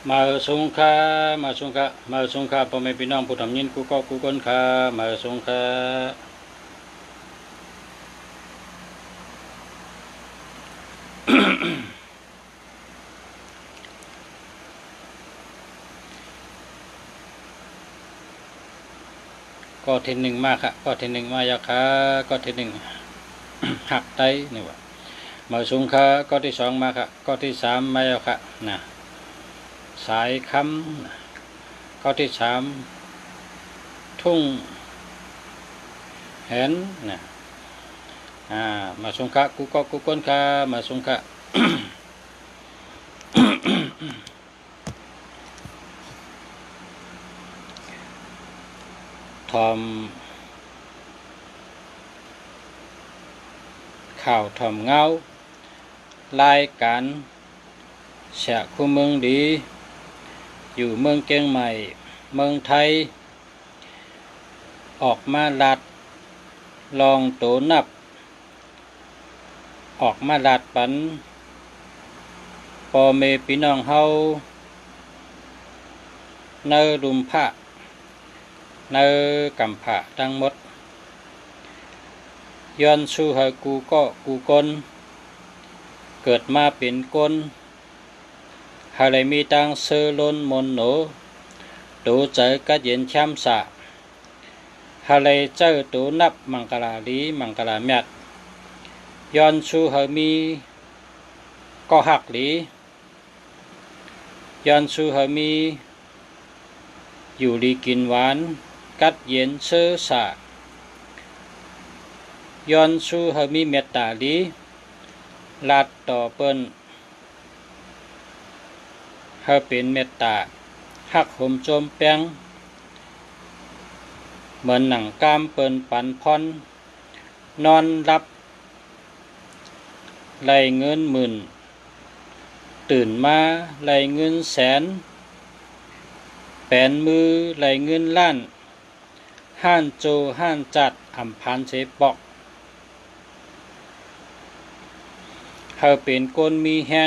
มาสงค่ามาสงค่ามาสงค่าพ่อแม่พี่น้องผู้ทำยินกูก็กูก้นค่ามาสงค่าก็เทนหนึ่งมากค่ะก็เทนหนึ่งมายาค่ะก็เทนหนึ่งหักไตนี่วะมาสงค่าก็ที่สองมาค่ะก็ที่สามมายาค่ะนะสายคำก็ที่สามทุ่งเห็นนะมาสงค่ากูก็กูก้นค่ามาสงค่าทอมข่าวทอมเงารายการแฉะคู่เมืองดีอยู่เมืองเชียงใหม่เมืองไทยออกมาลัดลองโตนับออกมาลัดปันปอเมพี่น้องเฮาเนรุมพะเนกำผะทั้งหมดย้อนสู้ให้กูก็กูกลเกิดมาเป็นกลหาเลยมีตังเซอล้นมนโหนตูเจอกัดเย็นช้ำสะหาเลยเจอตูนับมังกลาลีมังกลาเมียดย้อนสู้ให้มีก็หักลีย้อนสู้ให้มีอยู่ดีกินหวานกัดเย็นเสื้อสะย้อนสู้ให้มีเมตตาลีลาดต่อเปิ้นให้เป็นเมตตาหักห่มโจมแป้งเหมือนหนังกามเปิ้นปันพรนอนรับไล่เงินหมื่นตื่นมาไล่เงินแสนแปนมือไล่เงินล้านห้านโจห้านจัดอำพันเสปอกเฮาเป็นคนมีแห้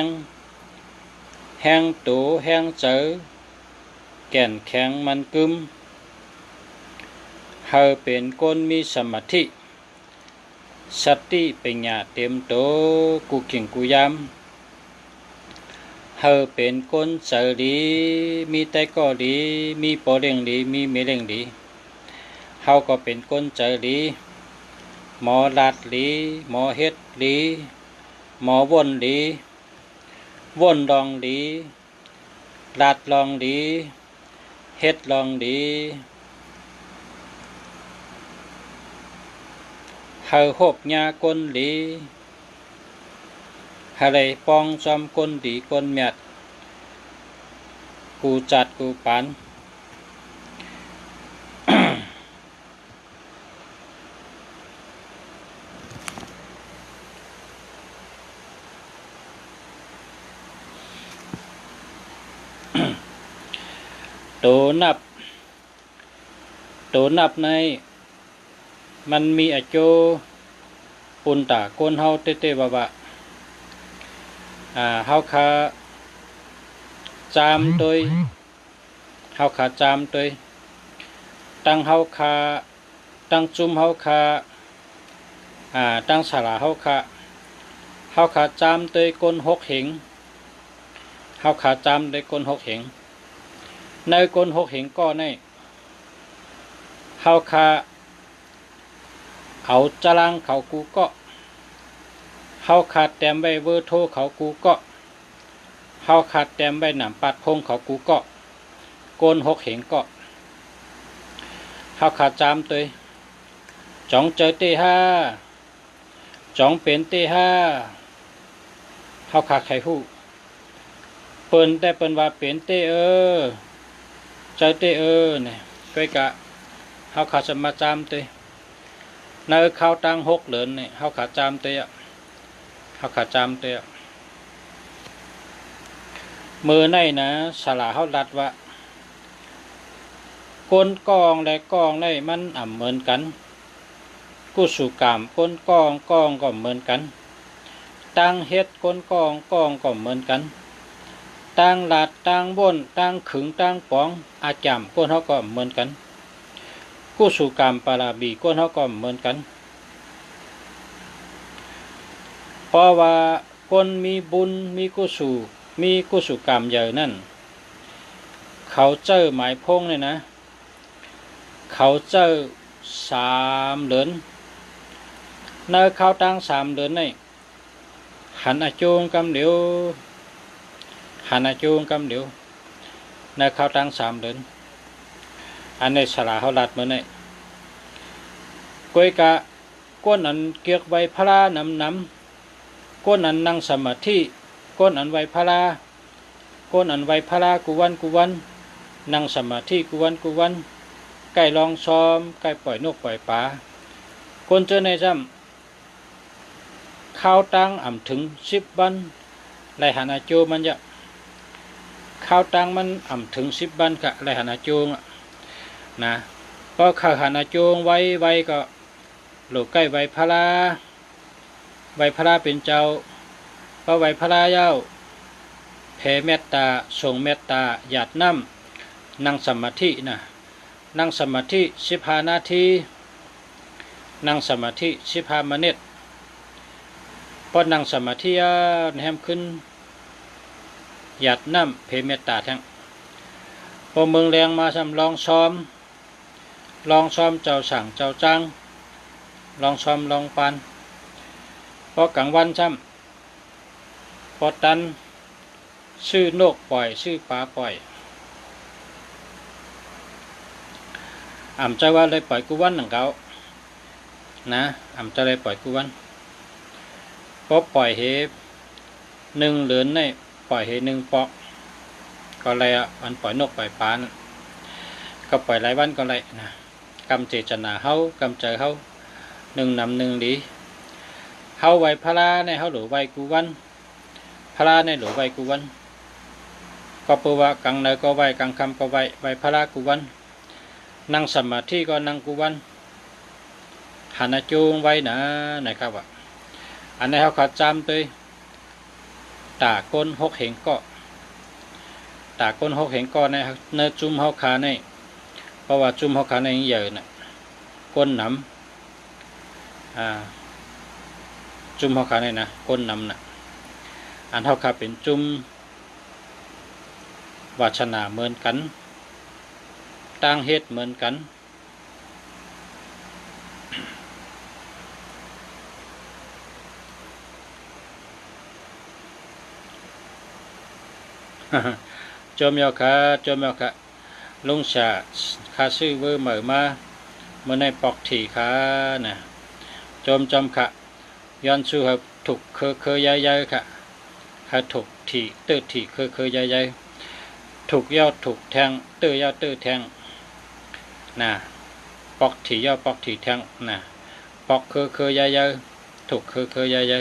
งโตแห้งเจอแก่นแข็งมันกึมเฮาเป็นคนมีสมาธิสติปัญญาเต็มโตกูเก่งกูยามเฮาเป็นคนเจอดีมีแต่ก็ดีมีปอเร่งดีมีเมเร่งดีเฮาก็เป็นคนเจอดีหมอลาดดีหมอเฮ็ดดีหมอวนดีวนลองดีลาดลองดีเฮ็ดลองดีเฮาหบยาก้นดีหาเลยปองจอมก้นดีก้นเมียดกูจัดกูปานโตนับในมันมีอโจปุนตาก้นเฮาเตบะบะเฮาขาจามโดยเฮาขาจามโดยตั้งเฮาขาตั้งจุ่มเฮาขาตั้งสาราเฮาขาจามโดยก้นหกเหงเฮาขาจามโดยก้นหกเหงในก้นหกเหงก็ในเฮาขาเอาจรังเขากูก็เฮาขาดแต้มไว้เวอร์โทเขากูก็เฮาขาดแต้มไว้หนำปัดพงเขากูก็โกนหกเหงก็เฮาขาดจามตัวจ้องเจอเตห้าจ้องเป็นเตห้าเฮาขาดไข่หู้เปิ้นแต่เปิ้นว่าเป็นเตเจอเตเนี่ยก้อยกะเฮาขาดสมาจามตัวในข้าวตังหกเหลือนเนี่ยเฮาขาดจามเตะเฮาขาดจามเตะมือในนะสลาเฮาลัดว่าก้นกองและกองในมันเหมือนกันกุสุกามก้นกองก็เหมือนกัน ตั้งเฮ็ดก้นกองก็เหมือนกันตั้งหลาดตั้งบ่นตั้งขึงตั้งปองอาจามก้นเขาก็เหมือนกันกุสุกรรมปาราบีก้นเขาก็เหมือนกันเพราะว่าคนมีบุญมีกุศลกรรมใหญ่นั่นเขาเจอหมายพงเลยนะเขาเจอ3 เหรียญในเขาตั้ง3 เหรียญนี่หันอาจูงกำเหลียวในเขาตั้ง3 เหรียญอันในสลาเขาลัดเหมือนนี่ก้อยกะก้นอันเกียกใบพลานำก้นอันนั่งสมาธิก้นอันไวพลาก้นอันไวพลากุวันนั่งสมาธิกุวันใกล้ลองซ้อมใกล้ปล่อยนกปล่อยปลาคนเจอในซ้ำข้าวตั้งถึง10 วันไรหันอาโจมันจะข้าวตั้งมันถึง10 วันกะไรหันอาโจนะก็ข้าวหันอาโจไว้ก็หลูกใกล้ไวพลาเป็นเจ้าก็ไวพลาเย้าแผ่เมตตาส่งเมตตาหยาดน้ำนั่งสมาธินะนั่งสมาธิ15 นาทีนั่งสมาธิ15 นาทีพอนั่งสมาธิแหมขึ้นหยาดน้ำแผ่เมตตาทั้งพอเมืองแรงมาซ้ำลองซ้อมเจ้าสั่งเจ้าจ้างลองซ้อมลองปานพอกลางวันซ้ำพอตันชื่อนกปล่อยชื่อปลาปล่อยใจว่าเลยปล่อยกุวันหนังเก่านะจะเลยปล่อยกุวันพอปล่อยเห1 เหรียญนี่ปล่อยเห1 ปอกก็เลยมันปล่อยนกปล่อยปลาก็ปล่อยหลายวันก็เลยนะกำเจตนาเฮากำใจเฮา1 นำ 1 ดีเฮาไว้พลาในเฮาหรือไว้กุวันพลาในหรือไว้กุวันก็เปว่ากังในก็ไว้กังคำก็ไว้พลากุวันนั่งสมาธิก็นั่งกุวันหันจูงไว้นะครับว่าอันนี้เขาขัดจำตัวตาก้น6 เหงก็ในจุ่มเขาขาในเพราะว่าจุ่มเขาขาในใหญ่น่ะก้นหนำจุ่มเขาขาในนะก้นหนำน่ะอันเขาขาเป็นจุ่มวาชนาเหมือนกันตั้งเฮ็ดเหมือนกันจมยอค่ะลุงชาข้าซื้อเวอร์เหมือมาเมื่อในปอกถี่ค่ะนะจมค่ะย้อนสู้ครับถูกเคยใหญ่ค่ะถ้าถูกถี่ตื้อถี่เคยใหญ่ถูกยอดถูกแทงตื้อยอดตื้อแทงนะปอกถี่ยอดปอกถี่แทงนะปอกเคยใหญ่ถูกเคยใหญ่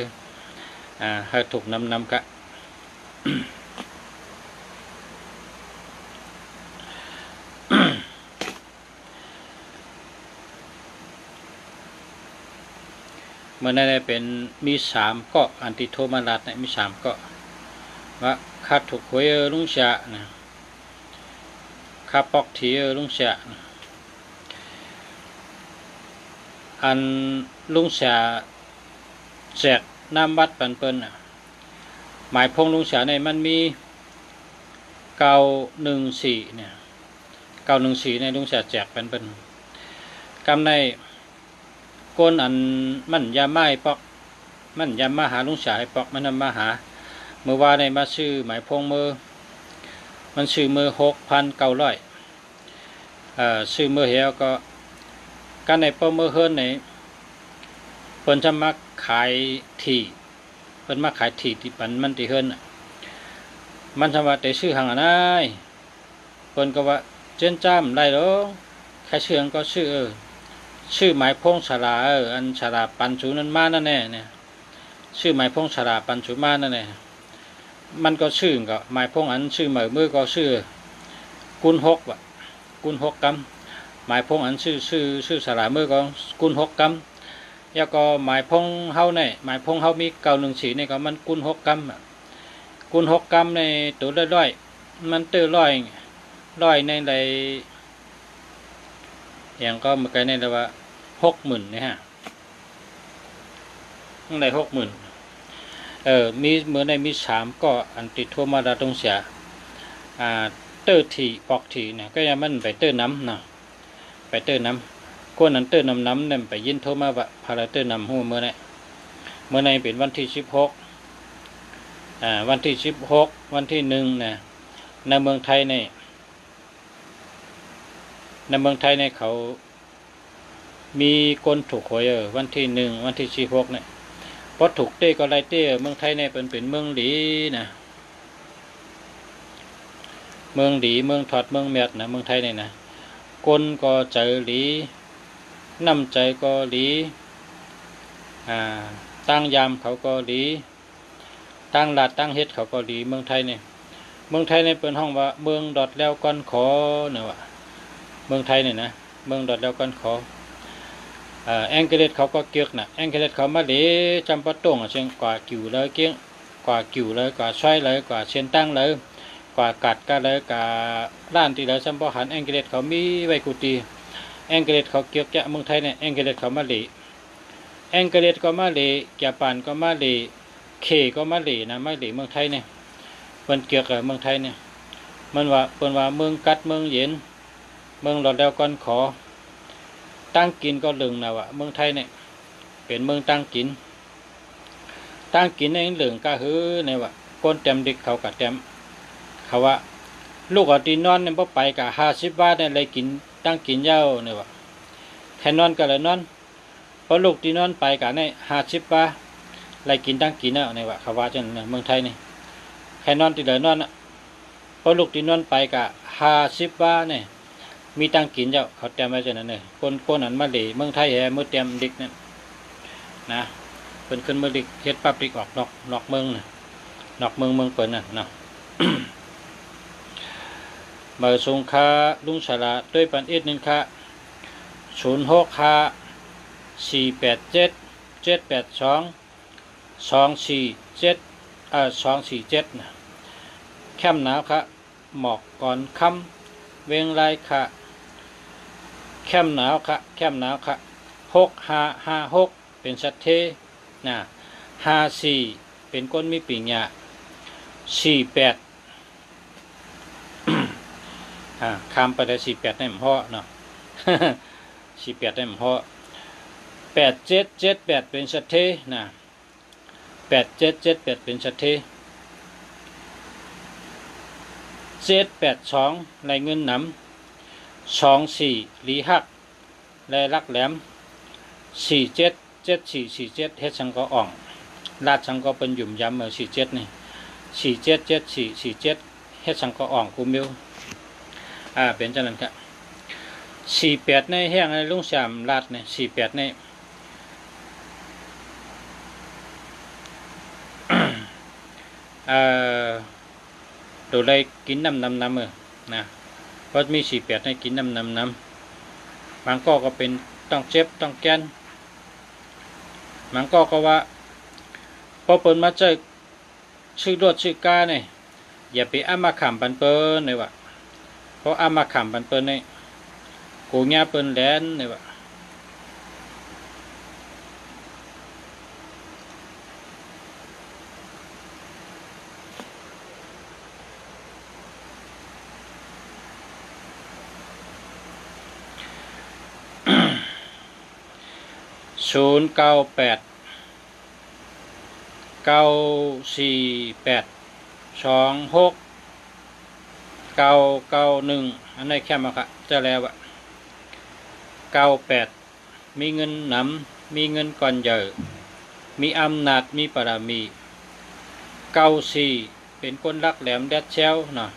ให้ถูกนำกะ เมื่อนั้นเป็นมี3 เกาะอันติโทมารัดมี3 เกาะว่าคาถูกหวยลุงเสียนะคาปอกถีลุงเสียอันลุงเสียแจกน้ำวัดปันเปิ้นหมายพงลุงเสียในมันมี914เนี่ย914ในลุงเสียแจกปันเปิ้นกำในก้นอันมันยาไม้ปอกมันยามาหาลุงเสียให้ปอกมันนำมาหาเมื่อว่าในมาซื้อหมายพงมันซื้อ6,900ซื้อเหี่ยวก็การในเปิ้นเฮิรนในเปิ้นจะมาขายที่เปิ้นมาขายที่ที่ปันมันที่เฮิรนมันทำว่าแต่ซื้อห่างนายเปิ้นก็ว่าเจนจ้ำได้หรอใครซื้อก็ชื่อหมายพงสลาอันสลาปันสูนั้นมานั่นแน่เนี่ยชื่อหมายพงสลาปันสูมานั่นแน่มันก็ชื่อก็หมายพงอันชื่อเหมือก็ชื่อกุล6ว่ะกุล6 กำหมายพงอันชื่อสลามือก็กุล6 กำ แล้วก็หมายพงเฮาเนี่ยหมายพงเฮามี914เนี่ยก็มันกุล6 กรัมกุล6 กรัมในตัวละร้อยมันตื้อร้อยในไรอย่างก็เมื่อกี้เนี่ยว่า60,000เนี่ยฮะตั้งแต่60,000มีเมื่อในมี3ก็อันติดทั่วมาดาตรงเสียเตอร์ทีปอกทีเนี่ยก็ยังมันไปเตอร์น้ำนะไปเตอร์น้ำก้นนั้นเตอร์น้ำเนี่ยไปยินโทรมาว่าพาราเตอร์น้ำหัวเมื่อในเป็นวันที่16วันที่16วันที่1นะในเมืองไทยเนี่ยเขามีคนถูกหวยวันที่1วันที่16เนี่ยพอถูกเต้ก็ไรเต้เมืองไทยเนี่ยเป็นเมืองหลีนะเมืองหลีเมืองถอดเมืองเมียดนะเมืองไทยเนี่ยนะคนก็เจอหลีน้ำใจก็หลีตั้งยามเขาก็หลีตั้งลาดตั้งเฮ็ดเขาก็หลีเมืองไทยเนี่ยเป็นห้องว่าเมืองดอดแล้วก้อนขอเนี่ยว่ะเมืองไทยเนี่ยนะเมืองดอดแล้วก้อนขอแองเกเลตเขาก็เกียกนะแองเกเลตเขามาเหลจำปะตงเชียงกว่ากิ่วเลยเกี้ยงกว่ากิ่วเลยกว่าช่วยเลยกว่าเชียนตั้งเลยกว่ากัดก็เลยกว่าล้านที่เลยจำปะหันแองเกเลตเขามีไว้กุฏิแองเกเลตเขาเกียกจะเมืองไทยเนี่ยแองเกเลตเขามาเหลแองเกเลตก็มาเหลแกปานก็มาเหลเคก็มาเหลนะมาเหลเมืองไทยเนี่ยมันเกียกกับเมืองไทยเนี่ยมันว่าเปิ้นว่าเมืองกัดเมืองเย็นเมืองหลอดแล้วก้อนขอตั้งกินก็ลึงนะวะเมืองไทยเนี่ยเป็นเมืองตั้งกินในเหลืองก็ฮือเนี่ยวะก้นเต็มดิกเขากับเต็มเขาว่าลูกเอาตีนอนเนี่ยพอไปกับ50 บาทเนี่ยเลยกินตั้งกินเย้าเนี่ยวะแค่นอนก็เลยนอนพอลูกตีนอนไปกับเนี่ย50 บาทเลยกินตั้งกินเย้าเนี่ยวะเขาว่าจังเมืองไทยนี่แค่นอนตีเลยนอนพอลูกตีนอนไปกับ50 บาทเนี่ยมีตั้งกินเจ้าเขาเตรียมไว้จนนั้นเลยคนนั้นมาเหลเมืองไทยแห่เมื่อเตรียมดิกนั่นนะเป็นขึ้นเมื่อดิกเฮ็ดปั๊บดิกออกนอกเมืองน่ะนอกเมืองเปิดน่ะเนาะ เบอร์สงค่าลุงฉลาดด้วยปันอีก1ค่ะ06ค่ะ487 782 247นะแคมหนาวค่ะหมอกก่อนค่ำเวงไรค่ะแคมหนาวค่ะ6556เป็นสัตเทนะ54เป็นก้นมีปีกหญ้า48ข้ามไปได้48ได้หมอเนาะ 48ได้หมอ8778เป็นสัตเทนะ8778เป็นสัตเท782ไรเงินหนำ24ลีหักและรักแหลม477447เฮ็ดสังก็อ่องลาดสังก็เป็นหยุ่มย้ำ47นี่477447เฮ็ดสังก็อ่องกูมิวเป็นจังนั้นครับ48ในแห้งในลุง3ลาดนี่48ในตัวใดกินน้ำนะเพราะมี48ให้กินน้ำบางก็เป็นต้องเจ็บต้องแกนบางก็ว่าพอเปิดมาเจอชื่อรถชื่อกาเนี่ยอย่าไปอ้ามาขำปันเปิ้ลเลยวะเพราะอ้ามาขำปันเปิ้ลเนี่ยกูเงี้ยเปิ้ลแหลนเลยวะ098 948 26 991อันนี้แค่มาค่ะจะแล้วอะ98มีเงินหนำมีเงินก่อนใหญ่มีอำนาจมีปรามี94เป็นคนรักแหลมแดดเชลเนาะ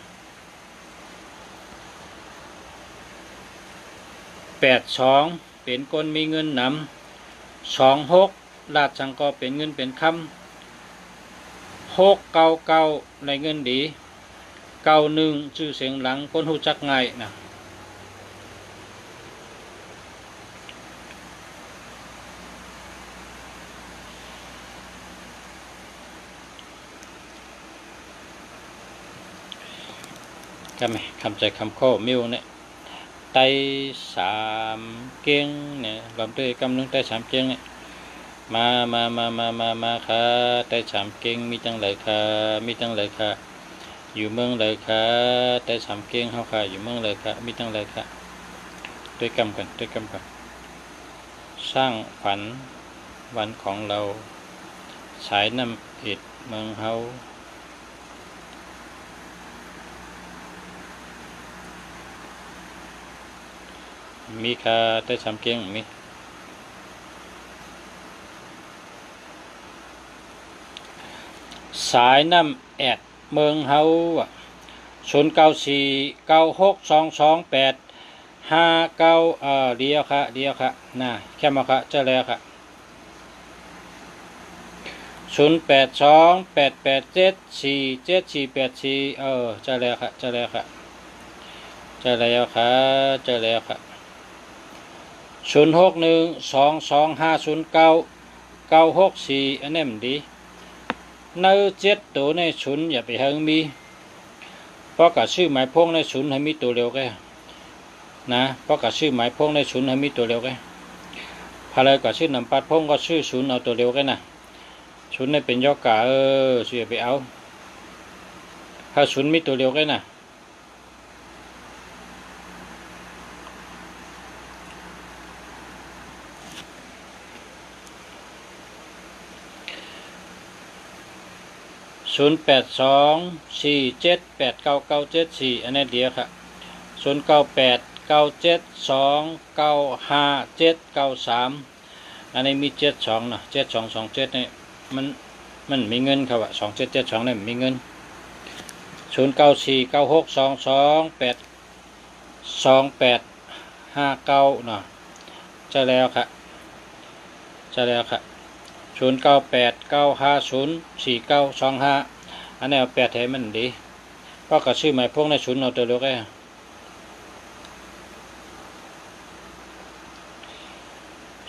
82เป็นคนมีเงินหนำ26ลาดสังก็เป็นเงินเป็นคำ699ในเงินดี91ชื่อเสียงหลังคนหูจักง่ายนะ ก็ไหมคำใจคำข้อมิวเนี่ยไต้สามเก้งเนี่ยลำด้วยกำลังไต้สามเก้งเนี่ยมาค่ะไต้สามเก้งมีจังไรค่ะมีจังไรค่ะอยู่เมืองเลยค่ะไต้สามเก้งเฮาค่ะอยู่เมืองเลยค่ะมีจังไรค่ะด้วยกำกันด้วยกำกันสร้างฝันวันของเราสายน้ำอิดเมืองเฮามีค่ะไต้สามเก้งมีสายน้ำแอดเมืองเฮา0949622859เดียวค่ะเดียวค่ะน่ะแค่มาค่ะเจ้าแล้วค่ะ0828874784เจ้าแล้วค่ะเจ้าแล้วค่ะเจ้าแล้วค่ะเจ้าแล้วค่ะ0612250964อันนี้มันดีเนื้อเจ็ดตัวในชุนอย่าไปเฮงมีเพราะกับชื่อหมายพงในชุนให้มีตัวเร็วแก่นะเพราะกับชื่อหมายพงในชุนให้มีตัวเร็วแก่พอเลยกับชื่อนำปัดพงก็ชื่อชุนเอาตัวเร็วแก่นะชุนในเป็นยอกกะชื่อไปเอาถ้าชุนมีตัวเร็วแก่นะ0824789974อันนี้เดียวค่ะ0989729573อันนี้มี72นะ7227นี่มันมีเงินครับว่า2772นี่มีเงิน094962282859นะจะแล้วค่ะจะแล้วค่ะ0989504925อันนี้เอา8แถมมันดีเพราะกับชื่อหมายพวกในชุนเอาตัวเล็ก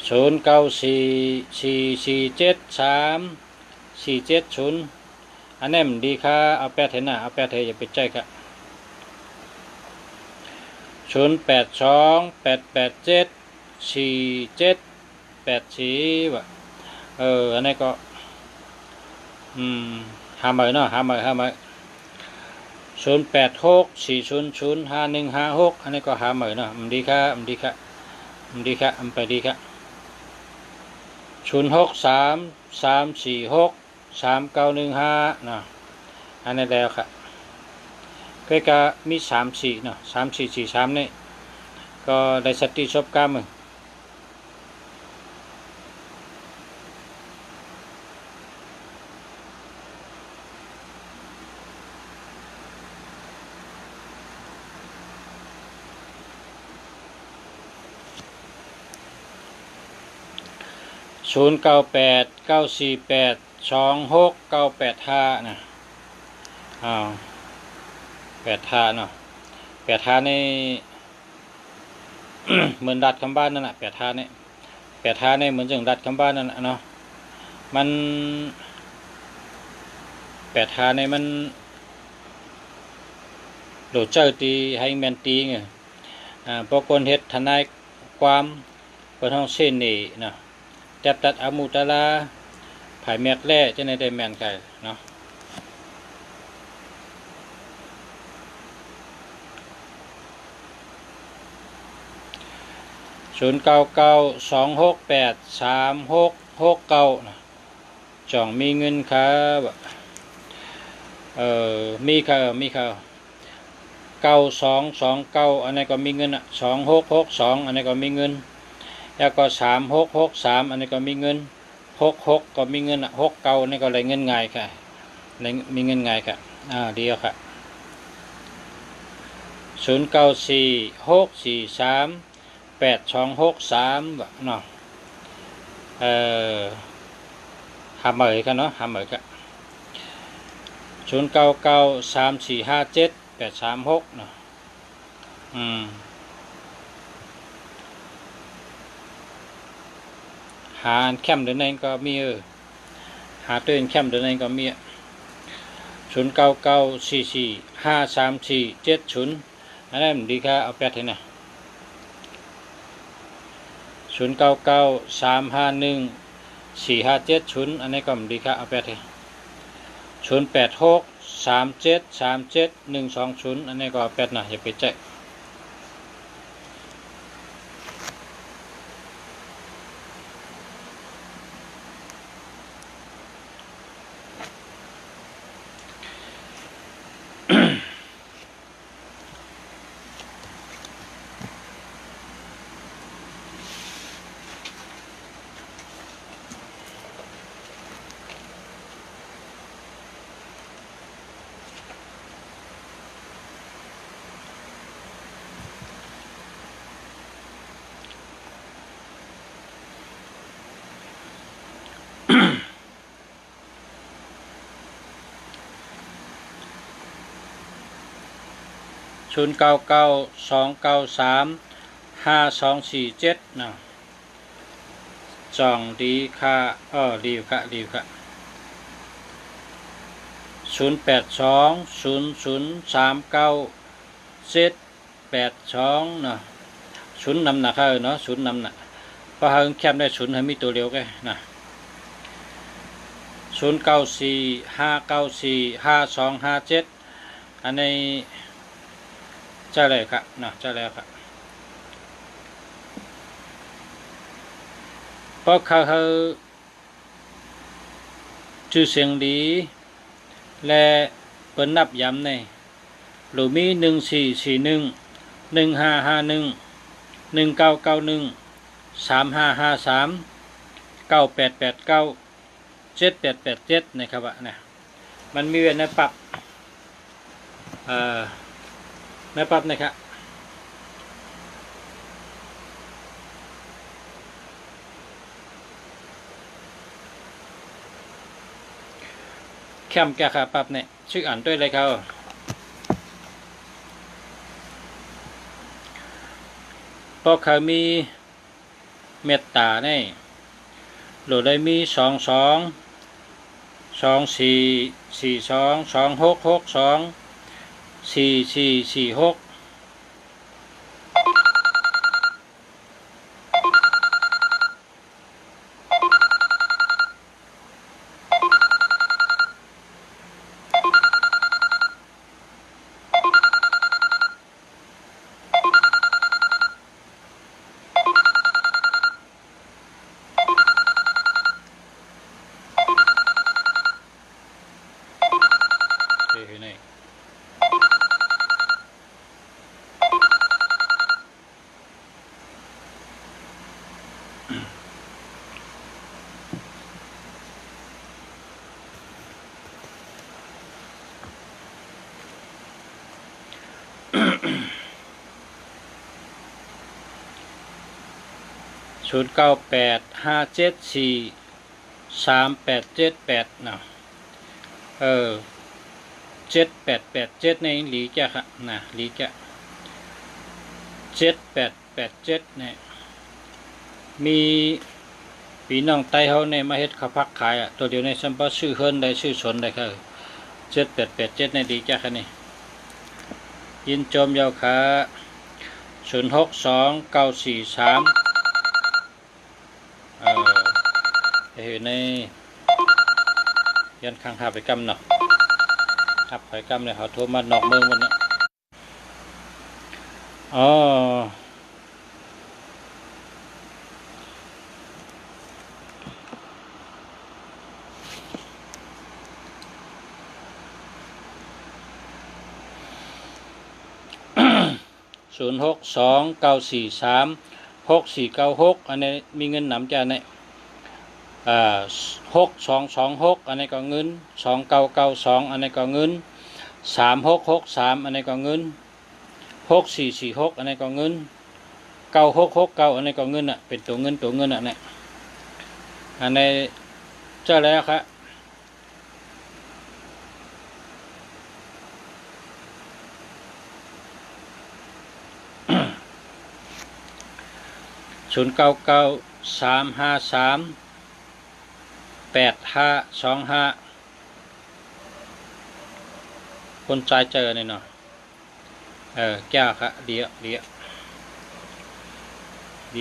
0944473470อันนี้มันดีค่ะเอา8แถมนะเอา8แถมอย่าไปใจค่ะ0828874784ว่ะอันนี้ก็50,000เนาะ50,0000864005156อันนี้ก็50,000เนาะมันดีค่ะมันดีค่ะมันดีค่ะมันไปดีค่ะ0633463915เนาะอันนี้แล้วค่ะก็มี34เนาะ3443นี่ก็ได้สติชอบกล้ามมือ0989489698นะ85เนาะ85นี่ เหมือนดัดคำบ้านนั่นแหละ85นี่85นี่เหมือนจังดัดคำบ้านนั่นเนาะมัน85นี่มันโดดเจ้าตีให้แมนตีไงพอคนเฮ็ดทนายความเปิดห้องเส้นนี่นะจับตัดอามุตลาผายแมกแร่จะในได้แมนไก่เนาะ0992683669นะจ่องมีเงินครับมีค่ะ9229อันนี้ก็มีเงิน2662อันนี้ก็มีเงินแล้วก็3663อันนี้ก็มีเงิน66ก็มีเงิน69อันนี้ก็เลยเงินง่ายค่ะมีเงินง่ายค่ะเดียวค่ะ0946438263เนาะ50,000กันเนาะ50,000กัน0993457836เนาะหาแคมเดินเองก็มีหาตัวเองแคมเดินเองก็มี 0994453470อันนั้นดีค่ะเอา8ให้นะ0993514570อันนี้ก็ดีค่ะเอา8ให้0863737120อันนี้ก็8นะอย่าไปแจ้ง0992935247นะจองดีค่ะดีค่ะดีค่ะ0820039782นะศูนย์นำหนักเนาะศูนย์นำหนักเพราะเขาแคบได้ศูนย์ให้มีตัวเดียวกันนะ0945945257อันนี้เจ้าเลยครับนะเจ้าแล้วครับเพราะเขาชื่อเสียงดีและเปิดนับย้ำในหรือมี144115511991355398897877นะครับนะมันมีเว้นในปรับนะครับแคมแก้ขาปรับเนี่ยชื่ออ่านด้วยเลยครับเพราะเขามีเมตตาเนี่ยหรือได้มี222442266244460985743878นะ7887ในหลีจ้ะครับนะหลีจ้ะ7887เนี่ยมีพี่น้องไต้เขาในมาเฮ็ดข้าวพักขายตัวเดียวในซัมเปอร์ชื่อเฮิร์นได้ชื่อสนได้ครับ7887ในดีจ้ะครับนี่ยินจมยาวขา062943ในยันข้างหาไปกำเนาะทับไปกำเนี่ยเขาโทรมานอกเมืองวันนี้0629436496อันนี้มีเงินหนำจานเนี่ย6226อันนี้ก็เงิน2992อันนี้ก็เงิน3663อันนี้ก็เงิน6446อันนี้ก็เงิน9669อันนี้ก็เงินเป็นตัวเงินเนี่ยอันนี้เจ้าแล้วครับ0993538525 คนใจเจอเนี่ยเนาะแก้วค่ะเดีย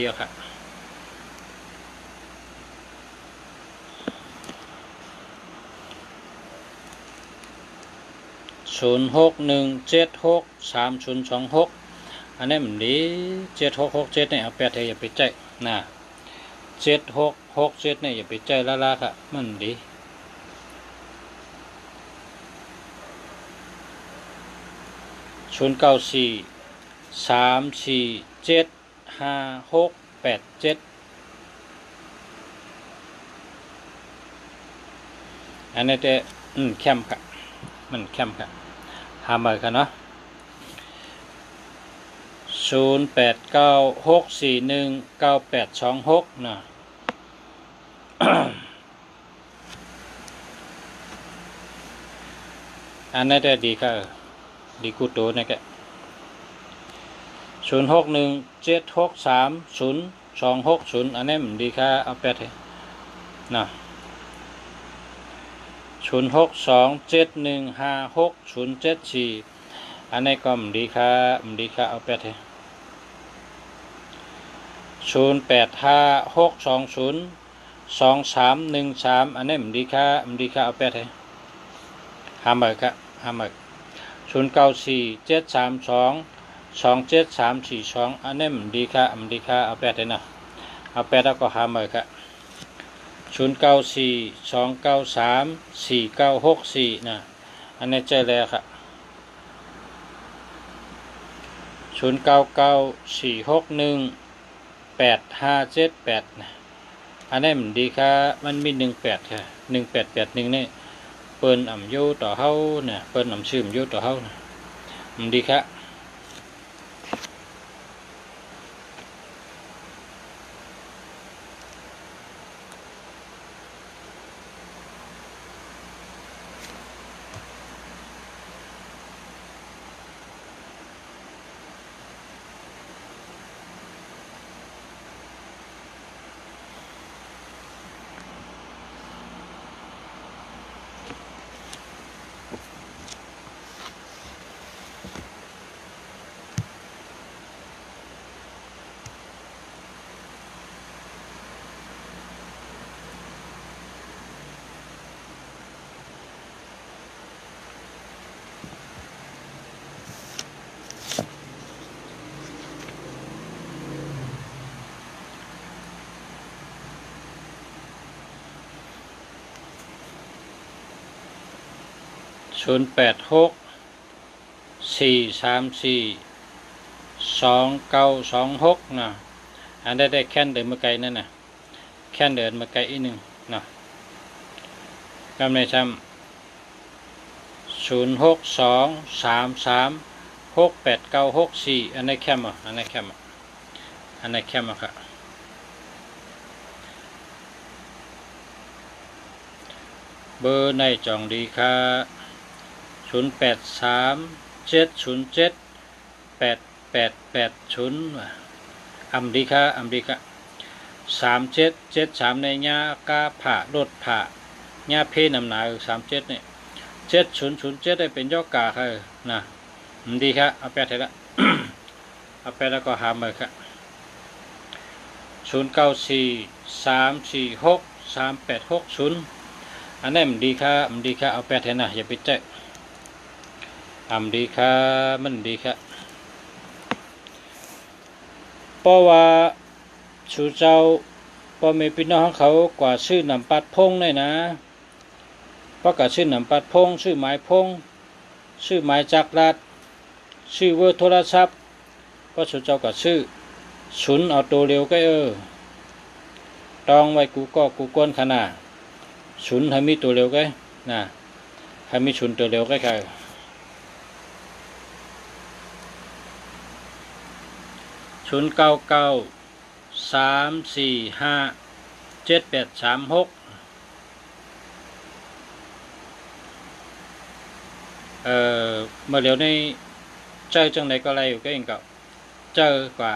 วค่ะ0617630026อันนี้มันดี7667เนี่ยเอา8อย่าไปใจนะ7667เนี่ยอย่าไปใจละค่ะมันดี0943475687อันนี้จะแคมค่ะมันแคมค่ะหามาค่ะเนาะ0896419826นะอันนี้จะดีค่ะดีกูโตนี่แก0617630260อันนี้มันดีค่ะเอา8ให้นะ0627156074อันนี้ก็มันดีค่ะเอา8ให้0856202313อันนี้มันดีค่ะเอา8ให้หามาค่ะหามา0947322732อันนี้มันดีค่ะเอา8ให้นะเอา8แล้วก็หามาค่ะ0942934964นะอันนี้เจอแล้วค่ะ0994618578นะอันนี้มันดีค่ะมันมี18ค่ะ1881นี่เปิ้นอ่ำโยต่อเฮาเนี่ยเปิ้นอ่ำชื่อมโยต่อเฮานะมันดีค่ะ0864342926นะอันได้แค่นเดินมาไกลนั่นน่ะแค่นเดินมาไกลอีกหนึ่งนะกำในซ้ำ0623368964อันนี้แคมอ่ะอันนี้แคมอ่ะค่ะเบอร์ในจองดีค่ะ0837078880อำดีค่ะ3773ในญากาผ่ารถผ่าญาเพนำหนา37เนี่ย7007ได้เป็นยอกาค่ะนะดีค่ะเอา8ให้ละ เอา8แล้วก็หามาค่ะ0943463860อันนี้มันดีค่ะเอา8ให้นะอย่าไปใจดีค่ะมันดีค่ะเพราะว่าชูเจ้าพ่อแม่พี่น้องเขากว่าชื่อนำปัดพงเลยนะเพราะกับชื่อนำปัดพงชื่อหมายพงชื่อหมายจักรรัดชื่อเวอร์โทรศัพท์ก็ชูเจ้ากับชื่อฉุนเอาตัวเร็วก็ตองไว้กูก้นขนาดฉุนให้มีตัวเร็วก็นะให้มีฉุนตัวเร็วก็ใคร0993457836เมื่อเร็วนี้เจอจังไหนก็อะไรอยู่ก็เองก็เจอกว่า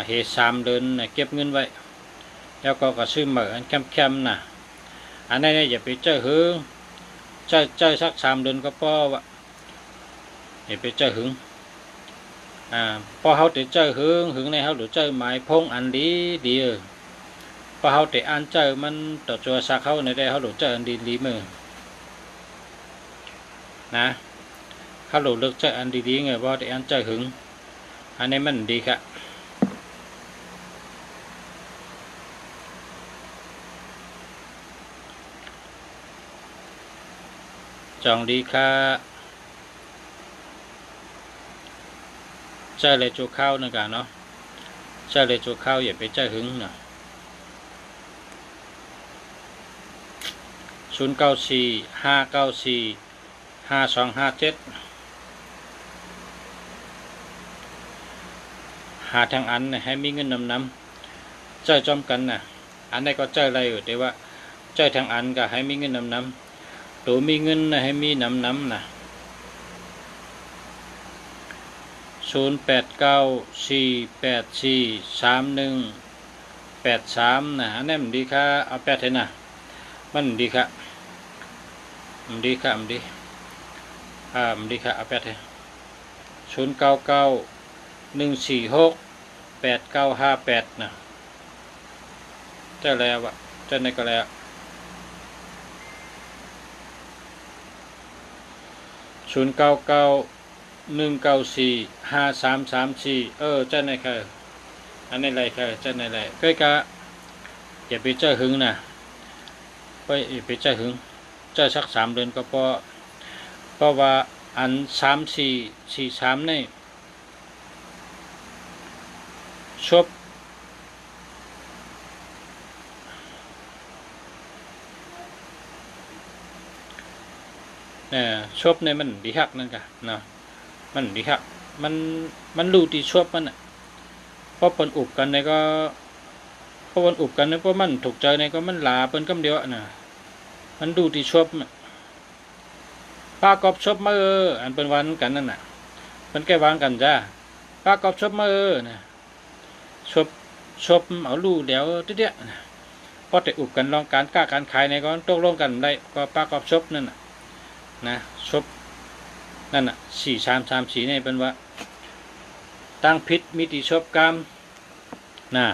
เหตุ3 เดือนเก็บเงินไว้แล้วก็ซื้อเหมือนแคมๆนะอันนี้อย่าไปเจอ ใจสัก3 เดือนก็พอวะอย่าไปใจหึงพอเขาติใจหึงในเขาหรือใจหมายพงอันดีพอเขาติอันใจมันต่อจัวสักเขาในได้เขาหรือใจอันดีมือนะเขาหลุดเลิกใจอันดีไงเพราะติอันใจหึงอันนี้มันดีค่ะจองดีค่ะใจเลยจูข้าวนึกกันเนาะใจเลยจูข้าวอย่าไปใจหึงนะ0945945257หาทางอันให้มีเงินนำใจจอมกันนะอันไหนก็ใจอะไรอยู่แต่ว่าใจทางอันก็ให้มีเงินนำตัวมีเงินให้มีนำนะ0894843183นะอันนี้มันดีค่ะเอา8เถอะนะมันดีค่ะมันดีค่ะมันดีมันดีค่ะเอา8เถอะ0991468958นะเจ้าแล้วอะเจ้าในก็แล้ว0991945334เจ้าในค่ะอันนี้อะไรค่ะเจ้าในอะไรก็อย่าไปเจ้าหึงนะไปเจ้าหึงเจ้าสัก3 เดือนก็เพราะว่าอัน3443นี่ชบชบในมันดีฮักนั่นกะเนาะมันดีฮักมันรู้ที่ชบมันเพราะปนอุบกันในก็เพราะปนอุบกันในเพราะมันถูกใจในก็มันหลาเปิ้นกำเดียวนะมันดูที่ชบป้ากอบชบมาอันเป็นวันกันนั่นน่ะมันแก้วางกันจ้าป้ากอบชบมานะชบเอาลู่เดี๋ยวเตี้ยพอแต่อุบกันลองการกล้าการขายในก็ตกลงกันได้ก็ป้ากอบชบนั่นน่ะนะชบนั่นน่ะ4334นี่เป็นว่าตั้งพิษมิติชบกรรมนะ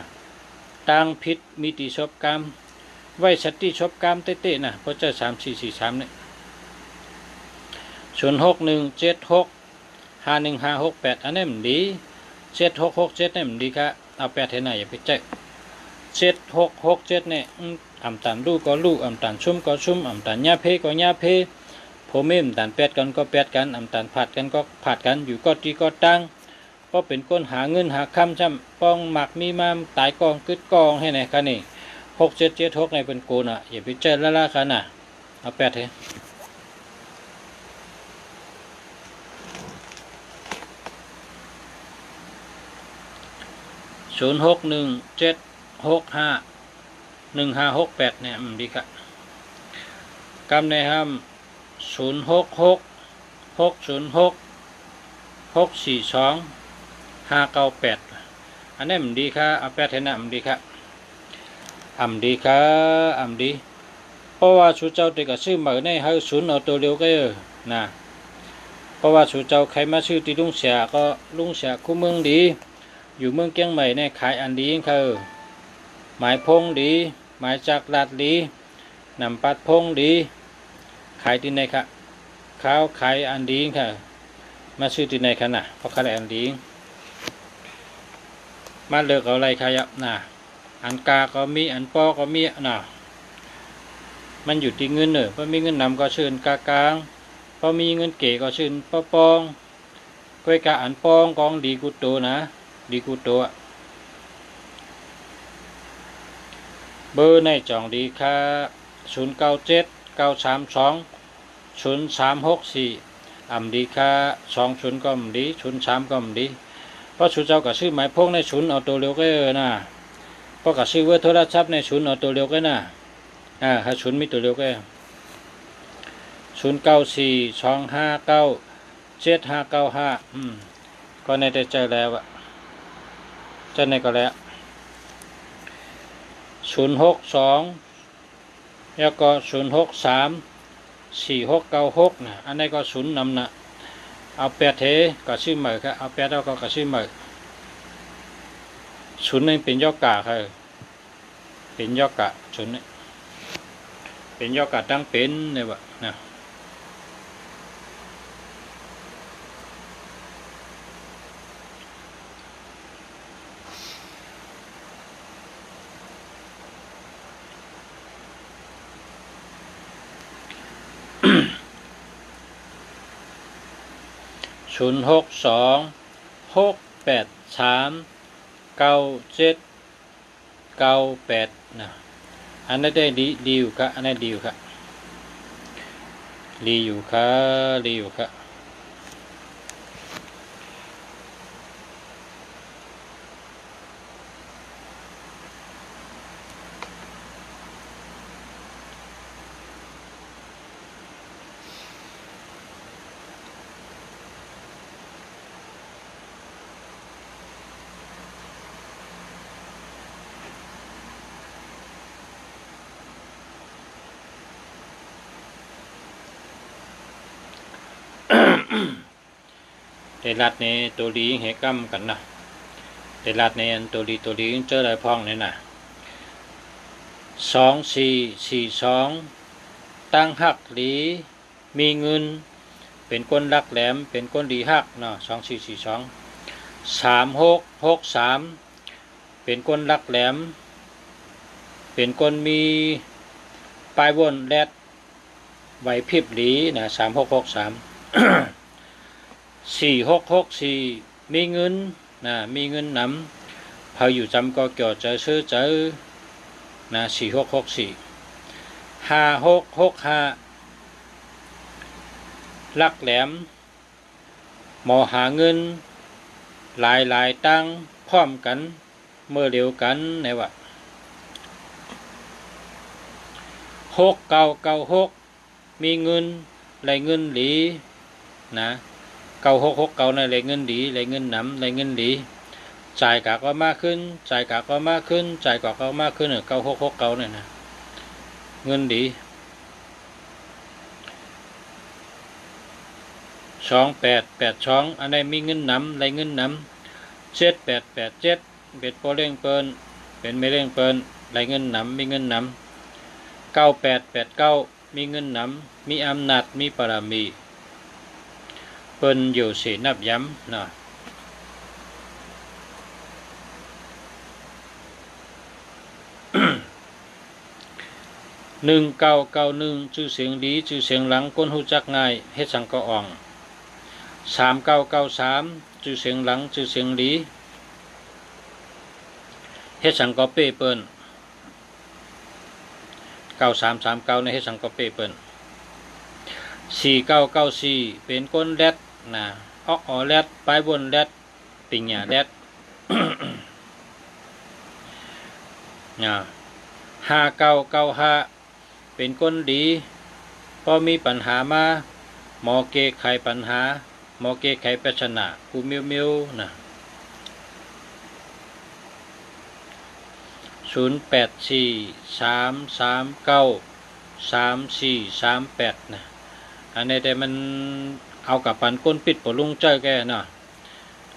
ตั้งพิษมิติชบกรรมไว้สติชบกรรมเต้ๆนะเพราะเจ้า3443เนี่ย0617651568อันนี้มันดี7667นี่มันดีครับเอา8เท่าไหร่อย่าไปใจ7667เนี่ยอ่ำตันลูกก็ลูกอ่ำตันชุ่มก็ชุ่มอ่ำตันหญ้าเพก็หญ้าเพผมเอ็มตัน8กันก็8กันอ่ำตันผัดกันก็ผัดกันอยู่ก็ตีก็ตั้งก็เป็นก้นหาเงินหาคำช่ำป้องหมักมีมามตายกองกึดกองให้ไหนคะนี่6776ในเป็นโกนอย่าไปเจอละกันเอา8เถอะ0617651568เนี่ยดีครับกำในห้าม066606464258อันนี้มันดีครับเอา8เถอะนะมันดีครับดีครับดีเพราะว่าชูเจ้าเด็กก็ชื่อเหมือนในให้ศูนย์เอาตัวเร็วก็นะเพราะว่าชูเจ้าใครมาชื่อตีลุงเสียก็ลุงเสียคู่เมืองดีอยู่เมืองเกียงใหม่ในขายอันดีคือหมายพงดีหมายจากลาดดีนำปัดพงดีขายที่ไหนครับข้าวขายอันดีค่ะมาชื่อที่ไหนครับเพราะขายอันดีมาเลือกเอาอะไรครับอันกาก็มีอันปอก็มีมันอยู่ที่เงินเพราะมีเงินนำก็ชื่นกากลางเพราะมีเงินเก๋ก็ชื่นปอปองก้อยกาอันปองกองดีกุโตดีกูตัวเบอร์ในจองดีค่ะ0979320364ดีค่ะ20ก็ดี03ก็ดีเพราะชูเจ้ากับชื่อหมายพงใน0เอาตัวเร็วก็นะเพราะกับชื่อเวอร์โทรศัพท์ใน0เอาตัวเร็วก็นะถ้า0มีตัวเร็วก็0942597595ก็ในได้ใจแล้วจะในก็แล้ว062แล้วก็063 4696นะอันนี้ก็ศูนย์นำนะเอา8เทก็ชื่อใหม่ครับเอา8แล้วก็ชื่อใหม่ศูนย์นี่เป็นย่อกะครับเป็นย่อกะศูนย์นี่เป็นย่อกะตั้งเป็นเนี่ยวะนะ0626839798นะอันนั้นได้ดีอยู่ครับอันนั้นดีอยู่ครับดีอยู่ครับดีอยู่ครับเดลัดในตัวดีเหกัมกันนะเดลัดในตัวดีเจออะไรพ้องเนี่ยนะ2442ตั้งหักหลีมีเงินเป็นก้นรักแหลมเป็นก้นดีหักเนาะ2442 3663เป็นก้นรักแหลมเป็นก้นมีปลายวนแรดไหวพริบหลีนะ3663 4664มีเงินนะมีเงินนำพออยู่จำก็เกี่ยวเจอซื้อเจอนะ4664 5665ลักแหลมหมอหาเงินหลายตั้งพร้อมกันเมื่อเดียวกันในว่า6996มีเงินไหลเงินหลีนะ9669ในไหลเงินดีไหลเงินนำไหลเงินดีจ่ายกะก็มากขึ้นจ่ายกะก็มากขึ้นจ่ายกะก็มากขึ้น9669เนี่ยนะเงินดี2882อันใดมีเงินนำไหลเงินนำ7887เป็นโปเร่งเปิ้นเป็นไม่เร่งเปิ้นไหลเงินนำมีเงินนำ9889มีเงินนำมีอำนาจมีปรามีเปิ้นอยู่สีนับย้ำนะ1991ชื่อเสียงดีชื่อเสียงหลังก้นหูจักง่ายเฮ็ดสังก็อ่อง3993ชื่อเสียงหลังชื่อเสียงดีเฮ็ดสังก็เป้เปิ้น9339ในเฮ็ดสังก็เป้เปิ้น4994เป็นก้นแรดนะอแรดปลายบนแรดปิงหญ้าแรดนะ5995เป็นก้นดีพอมีปัญหามาหมอเกไขปัญหาหมอเกไขปัชนะกูมิวนะ0843393438นะอันนี้แต่มันเอากับปันก้นปิดปลุงเจ้าแกนะ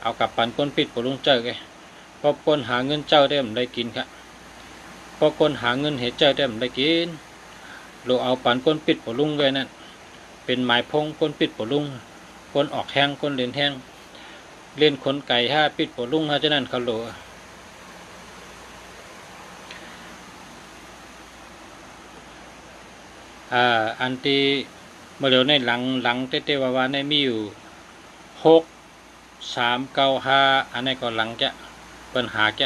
เอากับปันก้นปิดปลุงเจ้าแกพอก้นหาเงินเจ้าได้มันได้กินครับพอก้นหาเงินเหตุเจ้าได้มันได้กินเราเอาปันก้นปิดปลุงเลยนั่นเป็นหมายพงก้นปิดปลุงก้นออกแห้งก้นเล่นแห้งเล่นคนไก่ห้าปิดปลุงฮะเจ้านั่นเขาโลอันที่เมื่อเดี๋ยวในหลังเต้ๆว่าในมีอยู่6395อันนี้ก็หลังแกปัญหาแก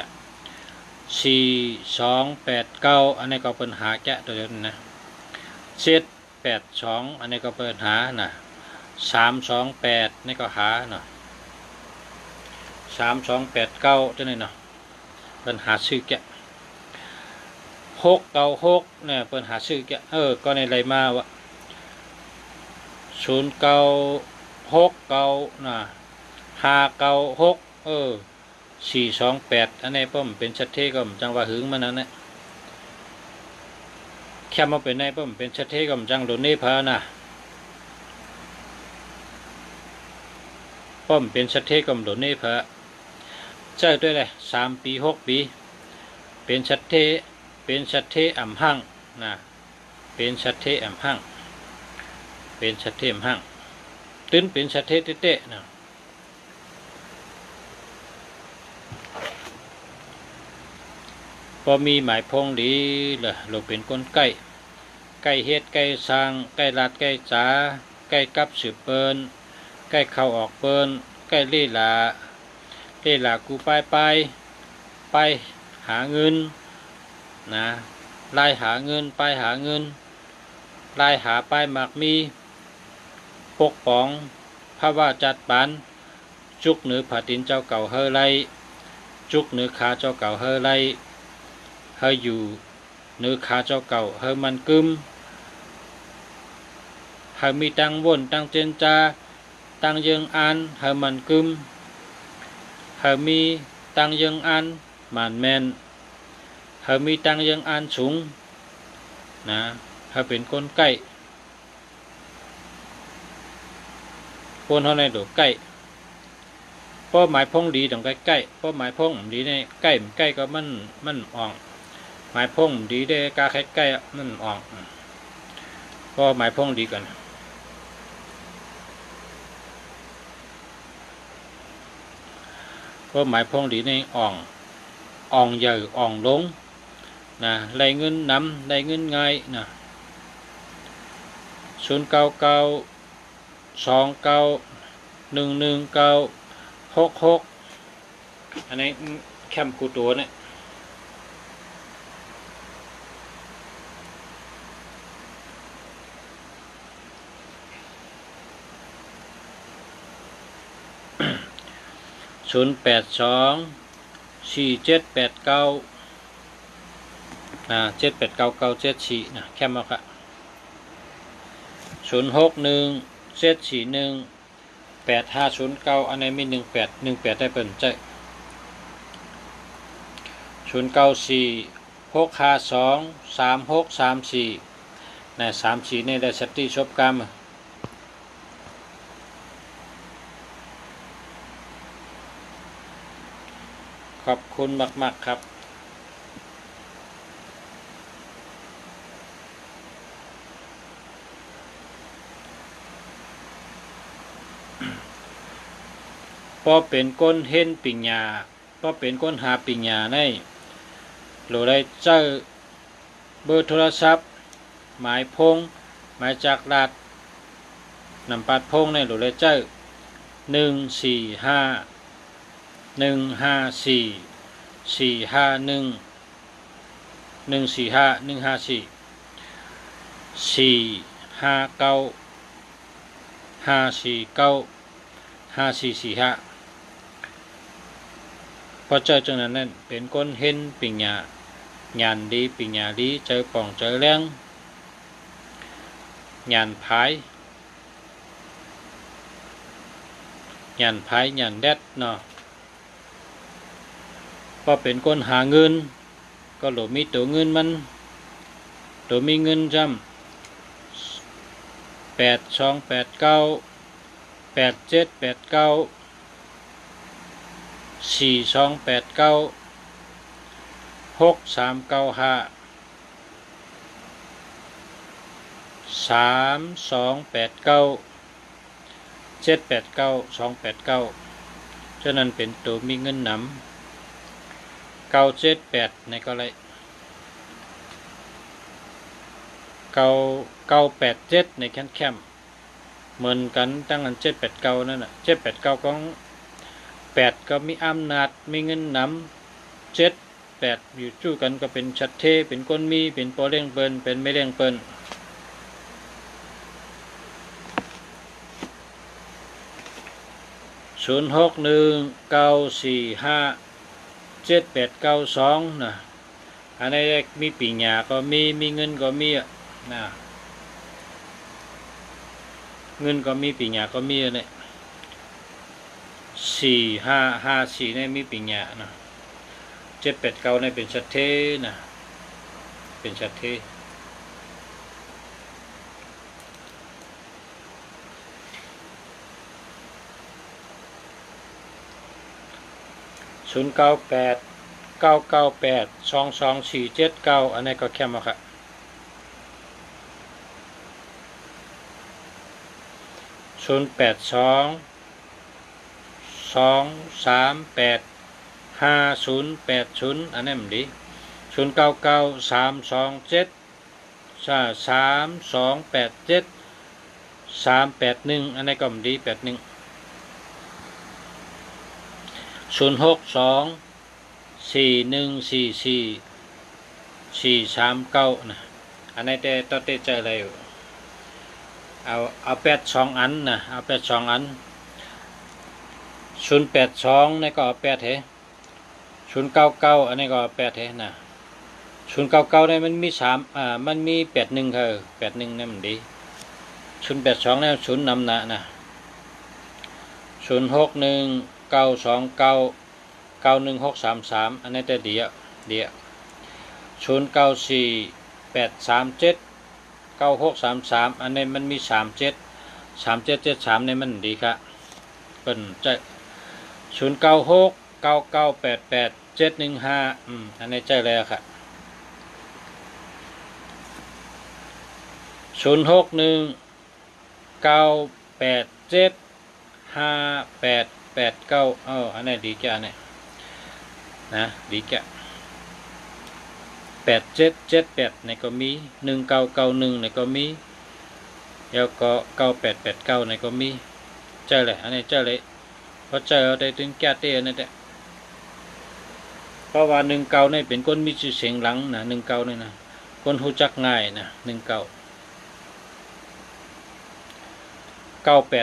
4289อันนี้ก็ปัญหาแกตัวเดียวนะ782อันนี้ก็ปัญหานะ328นี่ก็หาเนาะ3289เจ้านี่เนาะปัญหาซื้อแก696เนี่ยปัญหาซื้อแกก็ในไรมาวะ0969นะ596 428อันนี้ป้อมเป็นชัดเทก็จังว่าหึงมันนั่นแหละ แค่มาเป็นในป้อมเป็นชัดเทกำจังโดนนี่พานะ ป้อมเป็นชัดเทกำหนดนี่พระเจ้าด้วยเลย3 ปี 6 ปีเป็นชัดเทอ่ำหั่งนะเป็นชัดเทอ่ำหั่งเป็นชัดเทอ่ำหั่งตื้นเป็นชัดเทเตะนะพอมีหมายพงดีเลยเราเป็นคนใกล้เฮ็ดใกล้สร้างใกล้รัดใกล้จ๋าใกล้กับสืบเปิ้นใกล้เข้าออกเปิ้นใกล้เล่หลากูไปหาเงินนะไล่หาเงินไปหาเงินไล่หาไปหมากมีปกป้องพระว่าจัดปานจุกเหนือผาดินเจ้าเก่าเฮอไลจุกเหนือขาเจ้าเก่าเฮอไลเฮออยู่เหนือขาเจ้าเก่าเฮอมันกึมเฮอมีตังวนตังเจนจาตังยังอันเฮอมันกึมเฮอมีตังยังอันหมานแมนเฮอมีตังยังอันสูงนะเฮอเป็นคนใกล้คนเท่าไหร่ดูใกล้เป้าหมายพงดีต้องใกล้เป้าหมายพงดีในใกล้ก็มันอ่องหมายพงดีได้กาใกล้มันอ่องก็หมายพงดีกันก็หมายพงดีในอ่องใหญ่อ่องลงนะไล่เงินน้ำไล่เงินง่ายนะ09929111966อันนี้แคมกูตัวเนี่ย0824789789974974นะแคมเอาค่ะ0617418509อันนี้มี18ได้เปิ่นใจ0946523634นะ34นี่ได้สติชบกรรมขอบคุณมากๆครับพอเป็นก้นเห็นปิญญาพอเป็นก้นหาปิญญาในโหลได้เจอเบอร์โทรศัพท์หมายพงหมายจากรัฐนำปัดพงในโหลได้เจอ145145145414545495445พอเจอจังนั้นเป็นก้นเห็นปิญญาญาณดีปิญญาดีเจอป่องเจอแรงญาณพายญาณแดดเนาะพอเป็นก้นหาเงินก็หลบมีตัวเงินมันตัวมีเงินจำ4289428963289789 ฉะนั้นเป็นตัวมีเงินนำ978ในก็เลย987ในแคมเหมือนกันตั้งอัน789นั่นน่ะ789ของ8ก็มีอำนาจมีเงินนำ78อยู่จู้กันก็เป็นชัดเทเป็นก้นมีเป็นปอเลี้ยงเปิ้นเป็นไม่เลี้ยงเปิ้น0619457892นะอันนี้มีปิญญาก็มีเงินก็มีนะเงินก็มีปิญญาก็มีเนี่ย4554เนี่ยมีปิญญานะ789เนี่ยเป็นชัดเทนะเป็นชัดเท 0989982247 อันนี้ก็แค่มาครับ0822385080อันนี้มันดี0993273287 อันนี้ก็มันดี81 062414439นะอันนี้แต่ต่อเตใจอะไรเอา82อันนะเอา82อัน082นี่ก็เอา8เฮ099อันนี้ก็เอา8เฮนะ099นี่มันมี3มันมี81เธอ81นี่มันดี082นี่0นำนะ0619299133อันนี้แต่เดียว0948379633อันนี้มันมี373773นี่มันดีครับเปิ้นจะ0969988715อันนี้ใจแล้วครับ0619875889อันนี้ดีจ้ะเนี่ยนะดีจ้ะ8778ในก็มี1991ในก็มีแล้วก็9889ในก็มีเจอเลยอันนี้เจอเลยเพราะเจอได้ถึงแก่เตี้ยนั่นแหละเพราะว่า19นี่เป็นคนมีชื่อเสียงหลังนะ19นี่นะคนรู้จักง่ายนะ98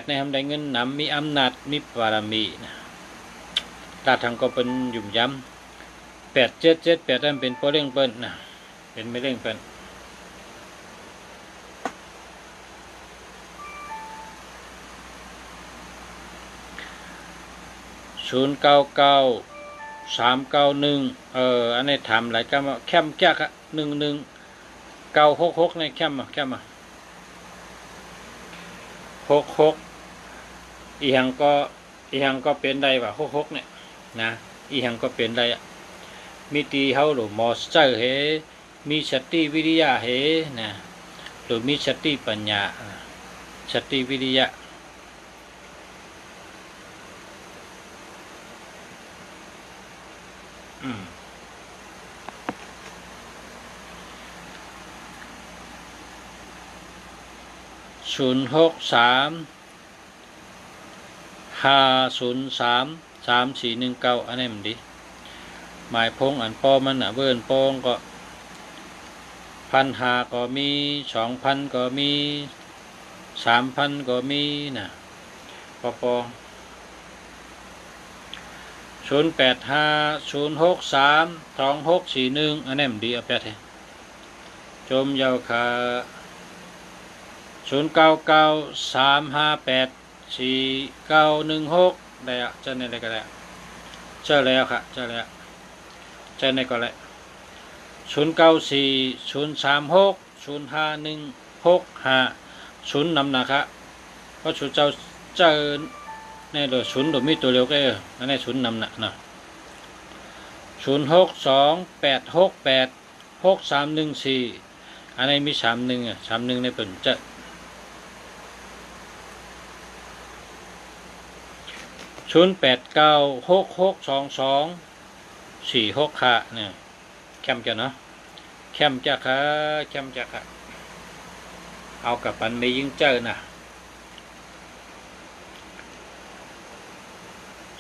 นี่ทำได้เงินนำมีอำนาจมีบารมีนะตาทางก็เป็นยุ่มย้ำ8778นั่นเป็นโปรเร่งเปิ้นนะเป็นไม่เร่งเปิ้น099391อันนี้ถามหลายกันว่าแคมแก้ค่ะ11966ในแคม66อีหังก็เป็นได้ว่า66เนี่ยนะอีหังก็เป็นได้มีตีเฮาหรือมอสเตอร์เฮมีสติวิริยะเฮนะหรือมีสติปัญญาสติวิริยะ063503341อันนี้มันดีหมายพงอันปอมันเวิร์นปองก็1,500ก็มี2,000ก็มี3,000ก็มีนะปอ0850632641อันนี้มันดีเอาไปเลยจมยาวขา0993584916ได้อะเจ้าในอะไรก็ได้เจ้าแล้วค่ะเจ้าแล้วเจ้าในก็แล้ว094036051650นำนะคะเพราะชุดเจ้าในเหลือ0โดยมีตัวเดียวก็อันนี้0นำนะ0628686314อันนี้มี31ในเป็นจะ0896622466ค่ะเนี่ยแคมจะเนาะแคมจะค่ะเอากับปันไม่ยิ่งเจอนะ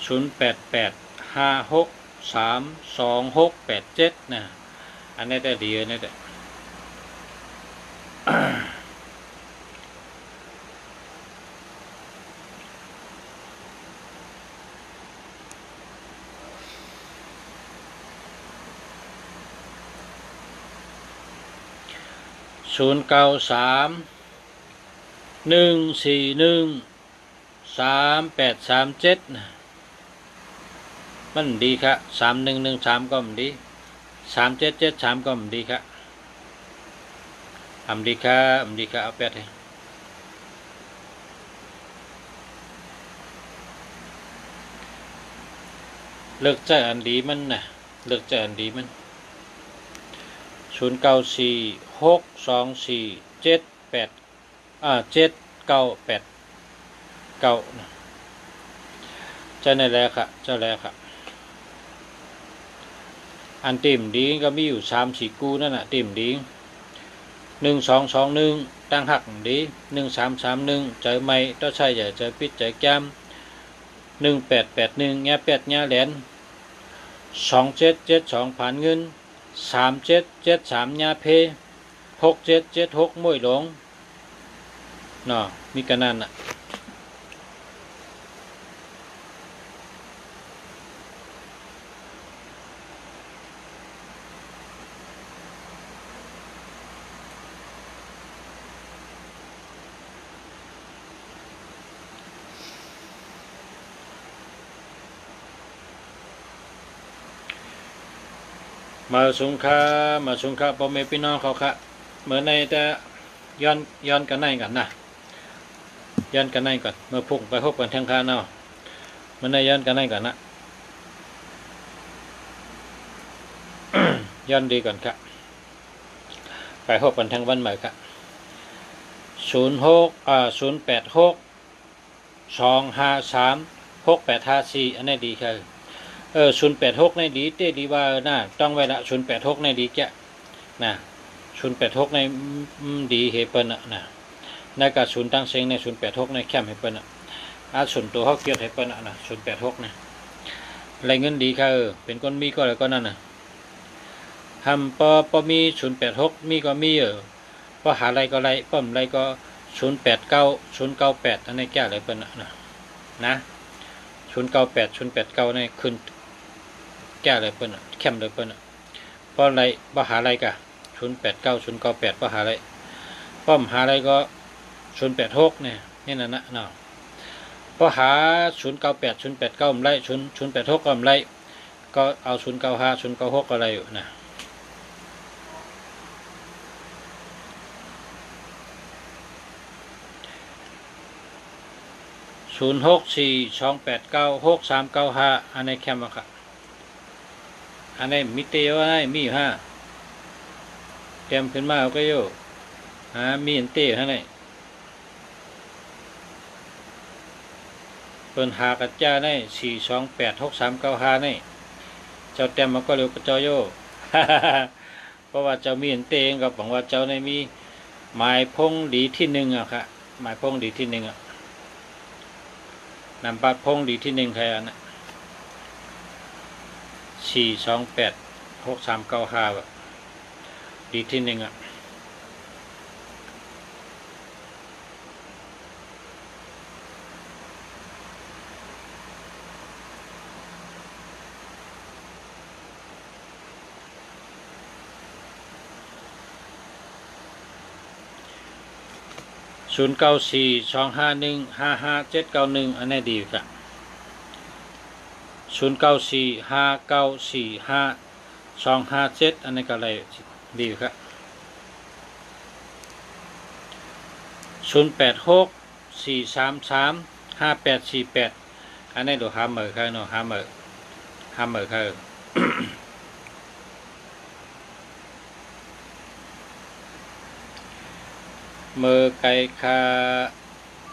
0885632687นะอันนี้ได้ดีนี่แหละ0931413837นะมันดีครับ3113ก็มันดี3773ก็มันดีครับดีครับเอาแปดเลย เลิกใจอันดีมันนะเลิกใจอันดีมัน0946247879นะเจ้าในแล้วค่ะเจ้าแล้วค่ะอันติ่มดีก็มีอยู่3-4กู้นั่นน่ะติ่มดี1221ตั้งหักดี1331ใจไม่ต้องใช้ใหญ่ใจปิดใจแก้ม1881แง่เป็ดแง่แหลน2772ผ่านเงิน3773แง่เพ6776มวยหลงเนาะมีกันนั่นน่ะมาสงค่าพ่อแม่พี่น้องเขาค่ะเหมือนในแต่ย้อนกันในกันนะย้อนกันในก่อนเมื่อพุ่งไปพบกันทางคาเนาะเหมือนในย้อนกันในก่อนนะ ย้อนดีก่อนค่ะไปพบกันทางวันใหม่ค่ะ0862536536854อันนี้ดีค่ะ086ในดีเต้ดีว่าน่ะต้องไว้ละ086ในดีแกนะ086ในดีเฮเปิ้นนะในกับ0ตั้งเซ็งใน086ในแคมเฮเปิ้นส่วนตัวเฮาเกียรติเฮเปิ้นนะ086นะไรเงินดีค่ะเป็นคนมีก็แล้วก็นั่นน่ะทำปอมี086มีก็มีพอหาไรก็ไรป้อมไรก็089098อันนี้แก้อะไรเปิ้นนะ098 089ในขึ้นแก้อะไรเปิ้นแคมเลยเปิ้นเพราะอะไรบ่หาอะไรกะ089098บ่หาอะไรป้อมหาอะไรก็086เนี่ยนี่นั่นนะเนาะพอหา098 089ไร086ก็ไรก็เอา095 096อะไรอยู่นะ0642896395อันนี้แคมป์ค่ะอันนี้มิเตว่าได้มีอยู่5เตรียมขึ้นมาเอาก็โยมีอันเต้ให้ได้เปิดหากระจ้าได้4286395ได้เจ้าเตรียมมาก็เร็วกระเจ้าโย เพราะว่าเจ้ามีอันเต้เองก็บอกว่าเจ้าในมีหมายพงดีที่1อ่ะค่ะหมายพงดีที่1อ่ะนำบัตรพงดีที่1ใครอันนะ4286395ดีที่1อ่ะ0942515571อันนี้ดีค่ะ0945945257อันนี้ก็อะไรดีค่ะ0864335848อันนี้ดูหาเหมือค่ะเนาะหาเหมือค่ะ เมื่อไก่คา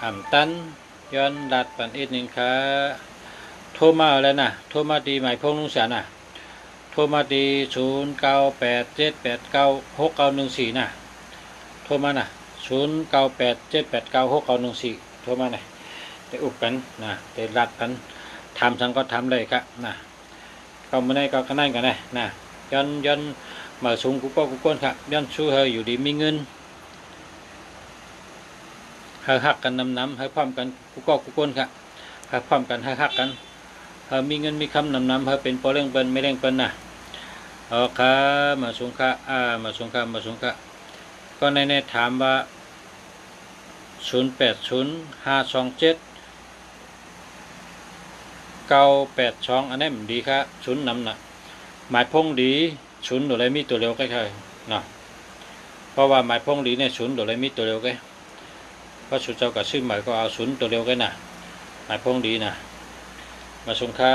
อ่ำตันย้อนดัดปันอีกหนึ่งค่ะโทรมาแล้วนะโทรมาดีหมายพงลุงแสนนะโทรมาดี0987896914นะโทรมานะ0987896914โทรมาหน่อยได้อุบกันนะได้รัดกันทำสังก็ทำเลยครับนะก็ไม่ได้ก็นั่นกันนะย้อนมาสูงกุ๊กก้นครับย้อนชู้เฮยอยู่ดีมีเงินหักกันน้ำให้พร้อมกันกูก้นค่ะให้พร้อมกันให้หักกันมีเงินมีคำน้ำให้เป็นพอเร่งเป็นไม่เร่งเป็นนะค่ะมาสูงค่ะมาสูงค่ะก็ในถามว่า08052798อันนี้มันดีค่ะศูนย์นำน่ะหมายพงดีศูนย์อะไรมีตัวเร็วใกล้ๆเนาะเพราะว่าหมายพงดีเนี่ยศูนย์อะไรมีตัวเร็วใกล้พระสุเจ้ากับชื่อหมายก็เอาศูนย์ตัวเร็วกันนะหมายพงดีนะมาชงค่า